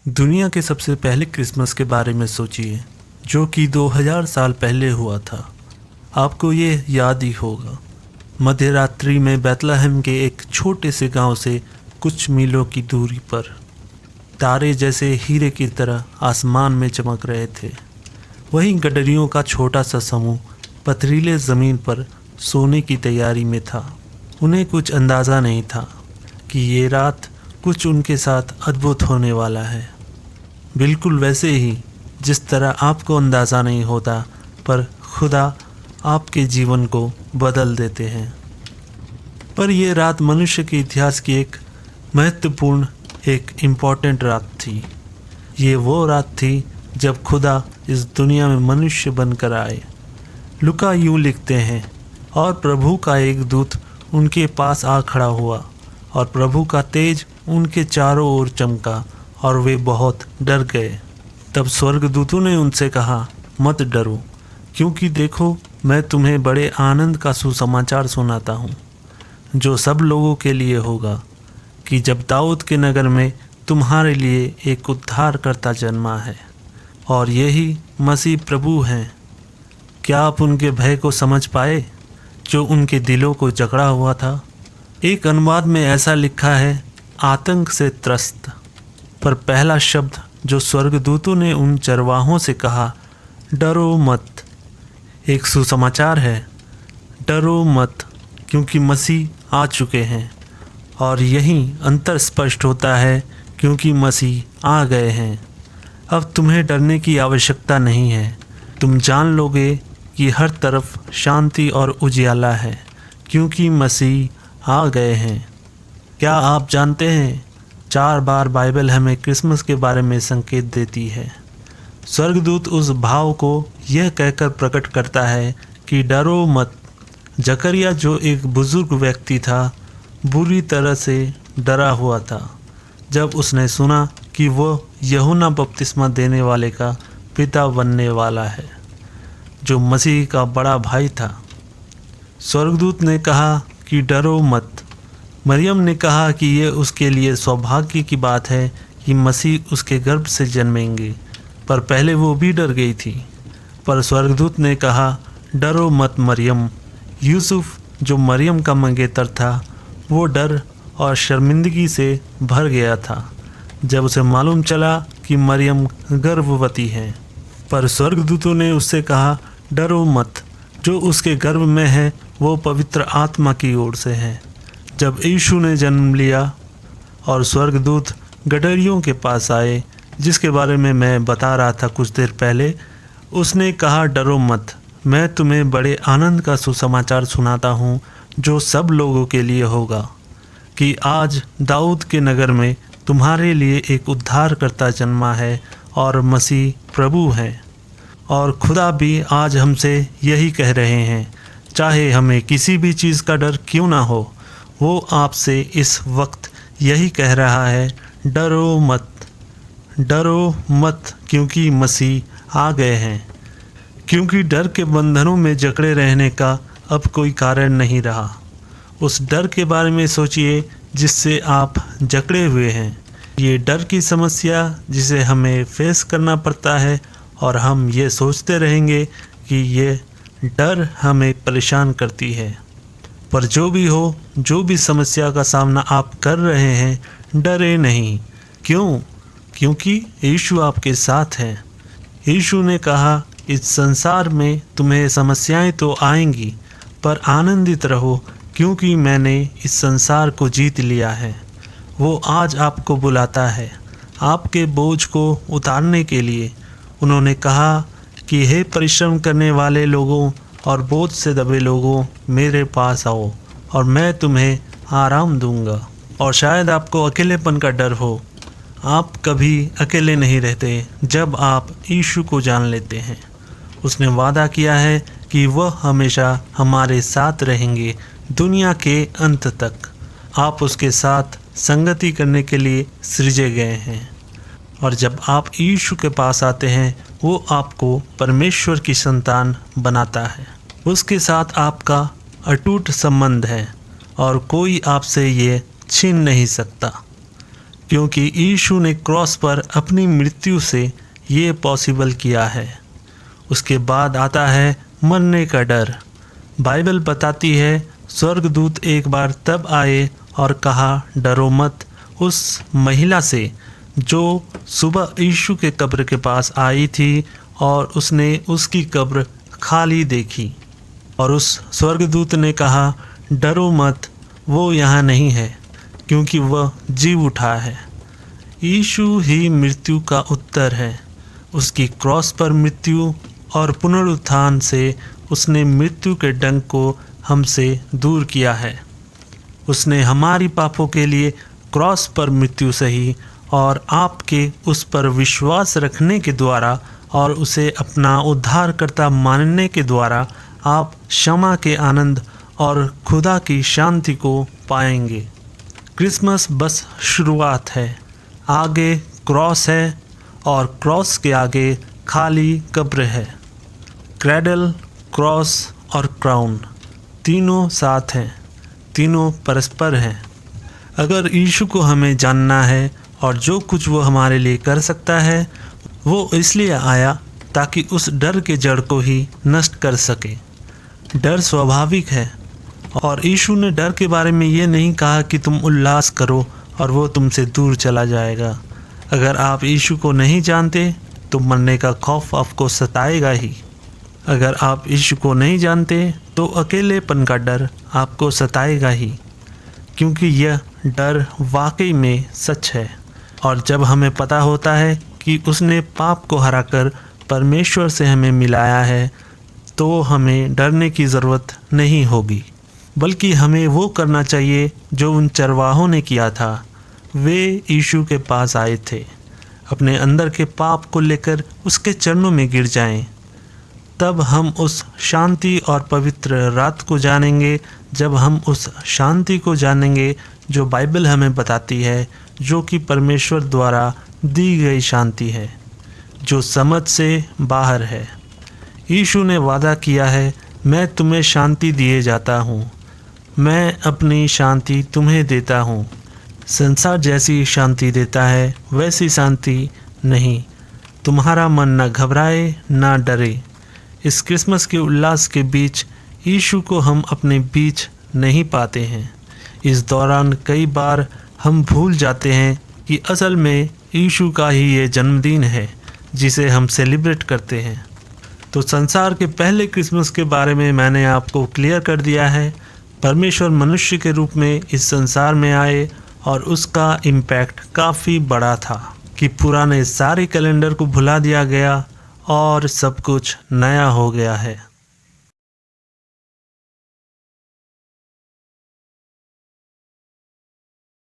दुनिया के सबसे पहले क्रिसमस के बारे में सोचिए, जो कि 2000 साल पहले हुआ था। आपको ये याद ही होगा। मध्य रात्रि में बैतलहम के एक छोटे से गांव से कुछ मीलों की दूरी पर तारे जैसे हीरे की तरह आसमान में चमक रहे थे। वहीं गडरियों का छोटा सा समूह पथरीले ज़मीन पर सोने की तैयारी में था। उन्हें कुछ अंदाज़ा नहीं था कि ये रात कुछ उनके साथ अद्भुत होने वाला है। बिल्कुल वैसे ही जिस तरह आपको अंदाज़ा नहीं होता, पर खुदा आपके जीवन को बदल देते हैं। पर यह रात मनुष्य के इतिहास की एक महत्वपूर्ण, एक इम्पॉर्टेंट रात थी। ये वो रात थी जब खुदा इस दुनिया में मनुष्य बनकर आए। लुका यूँ लिखते हैं, और प्रभु का एक दूत उनके पास आ खड़ा हुआ और प्रभु का तेज उनके चारों ओर चमका और वे बहुत डर गए। तब स्वर्गदूतों ने उनसे कहा, मत डरो, क्योंकि देखो मैं तुम्हें बड़े आनंद का सुसमाचार सुनाता हूँ, जो सब लोगों के लिए होगा, कि जब दाऊद के नगर में तुम्हारे लिए एक उद्धारकर्ता जन्मा है, और यही मसीह प्रभु हैं। क्या आप उनके भय को समझ पाए, जो उनके दिलों को जकड़ा हुआ था? एक अनुवाद में ऐसा लिखा है, आतंक से त्रस्त। पर पहला शब्द जो स्वर्गदूतों ने उन चरवाहों से कहा, डरो मत, एक सुसमाचार है। डरो मत, क्योंकि मसीह आ चुके हैं। और यही अंतर स्पष्ट होता है, क्योंकि मसीह आ गए हैं। अब तुम्हें डरने की आवश्यकता नहीं है। तुम जान लोगे कि हर तरफ शांति और उजियाला है, क्योंकि मसीह आ गए हैं। क्या आप जानते हैं, 4 बार बाइबल हमें क्रिसमस के बारे में संकेत देती है। स्वर्गदूत उस भाव को यह कहकर प्रकट करता है कि डरो मत। जकरिया, जो एक बुजुर्ग व्यक्ति था, बुरी तरह से डरा हुआ था जब उसने सुना कि वो यूहन्ना बपतिस्मा देने वाले का पिता बनने वाला है, जो मसीह का बड़ा भाई था। स्वर्गदूत ने कहा कि डरो मत। मरियम ने कहा कि यह उसके लिए सौभाग्य की बात है कि मसीह उसके गर्भ से जन्मेंगे, पर पहले वो भी डर गई थी। पर स्वर्गदूत ने कहा, डरो मत मरियम। यूसुफ, जो मरियम का मंगेतर था, वो डर और शर्मिंदगी से भर गया था जब उसे मालूम चला कि मरियम गर्भवती है। पर स्वर्गदूतों ने उससे कहा, डरो मत, जो उसके गर्भ में है वो पवित्र आत्मा की ओर से है। जब यीशु ने जन्म लिया और स्वर्गदूत गडरियों के पास आए, जिसके बारे में मैं बता रहा था कुछ देर पहले, उसने कहा, डरो मत, मैं तुम्हें बड़े आनंद का सुसमाचार सुनाता हूँ, जो सब लोगों के लिए होगा, कि आज दाऊद के नगर में तुम्हारे लिए एक उद्धारकर्ता जन्मा है, और मसीह प्रभु हैं। और खुदा भी आज हमसे यही कह रहे हैं, चाहे हमें किसी भी चीज़ का डर क्यों ना हो, वो आपसे इस वक्त यही कह रहा है, डरो मत, डरो मत, क्योंकि मसीह आ गए हैं। क्योंकि डर के बंधनों में जकड़े रहने का अब कोई कारण नहीं रहा। उस डर के बारे में सोचिए जिससे आप जकड़े हुए हैं। ये डर की समस्या जिसे हमें फेस करना पड़ता है, और हम ये सोचते रहेंगे कि ये डर हमें परेशान करती है। पर जो भी हो, जो भी समस्या का सामना आप कर रहे हैं, डरे नहीं। क्यों? क्योंकि यीशु आपके साथ हैं। यीशु ने कहा, इस संसार में तुम्हें समस्याएं तो आएंगी, पर आनंदित रहो, क्योंकि मैंने इस संसार को जीत लिया है। वो आज आपको बुलाता है, आपके बोझ को उतारने के लिए। उन्होंने कहा कि हे परिश्रम करने वाले लोगों और बोझ से दबे लोगों, मेरे पास आओ, और मैं तुम्हें आराम दूंगा। और शायद आपको अकेलेपन का डर हो। आप कभी अकेले नहीं रहते जब आप यीशु को जान लेते हैं। उसने वादा किया है कि वह हमेशा हमारे साथ रहेंगे दुनिया के अंत तक। आप उसके साथ संगति करने के लिए सृजे गए हैं। और जब आप यीशु के पास आते हैं, वो आपको परमेश्वर की संतान बनाता है। उसके साथ आपका अटूट संबंध है, और कोई आपसे ये छीन नहीं सकता। क्योंकि यीशु ने क्रॉस पर अपनी मृत्यु से ये पॉसिबल किया है। उसके बाद आता है मरने का डर। बाइबल बताती है स्वर्गदूत एक बार तब आए और कहा, डरो मत, उस महिला से जो सुबह यीशु के कब्र के पास आई थी और उसने उसकी कब्र खाली देखी। और उस स्वर्गदूत ने कहा, डरो मत, वो यहाँ नहीं है, क्योंकि वह जी उठा है। यीशु ही मृत्यु का उत्तर है। उसकी क्रॉस पर मृत्यु और पुनरुत्थान से उसने मृत्यु के डंक को हमसे दूर किया है। उसने हमारी पापों के लिए क्रॉस पर मृत्यु सही और आपके उस पर विश्वास रखने के द्वारा और उसे अपना उद्धारकर्ता मानने के द्वारा आप क्षमा के आनंद और खुदा की शांति को पाएंगे। क्रिसमस बस शुरुआत है। आगे क्रॉस है और क्रॉस के आगे खाली कब्र है। क्रैडल, क्रॉस और क्राउन तीनों साथ हैं, तीनों परस्पर हैं। अगर यीशु को हमें जानना है और जो कुछ वो हमारे लिए कर सकता है, वो इसलिए आया ताकि उस डर के जड़ को ही नष्ट कर सके। डर स्वाभाविक है और यीशु ने डर के बारे में ये नहीं कहा कि तुम उल्लास करो और वो तुमसे दूर चला जाएगा। अगर आप यीशु को नहीं जानते तो मरने का खौफ आपको सताएगा ही। अगर आप यीशु को नहीं जानते तो अकेलेपन का डर आपको सताएगा ही, क्योंकि यह डर वाकई में सच है। और जब हमें पता होता है कि उसने पाप को हराकर परमेश्वर से हमें मिलाया है, तो हमें डरने की ज़रूरत नहीं होगी, बल्कि हमें वो करना चाहिए जो उन चरवाहों ने किया था। वे यीशु के पास आए थे, अपने अंदर के पाप को लेकर उसके चरणों में गिर जाएं। तब हम उस शांति और पवित्र रात को जानेंगे, जब हम उस शांति को जानेंगे जो बाइबल हमें बताती है, जो कि परमेश्वर द्वारा दी गई शांति है, जो समझ से बाहर है। यीशु ने वादा किया है, मैं तुम्हें शांति दिए जाता हूँ, मैं अपनी शांति तुम्हें देता हूँ। संसार जैसी शांति देता है वैसी शांति नहीं। तुम्हारा मन न घबराए न डरे। इस क्रिसमस के उल्लास के बीच यीशु को हम अपने बीच नहीं पाते हैं। इस दौरान कई बार हम भूल जाते हैं कि असल में यीशु का ही ये जन्मदिन है जिसे हम सेलिब्रेट करते हैं। तो संसार के पहले क्रिसमस के बारे में मैंने आपको क्लियर कर दिया है। परमेश्वर मनुष्य के रूप में इस संसार में आए और उसका इम्पैक्ट काफ़ी बड़ा था कि पुराने सारे कैलेंडर को भुला दिया गया और सब कुछ नया हो गया है।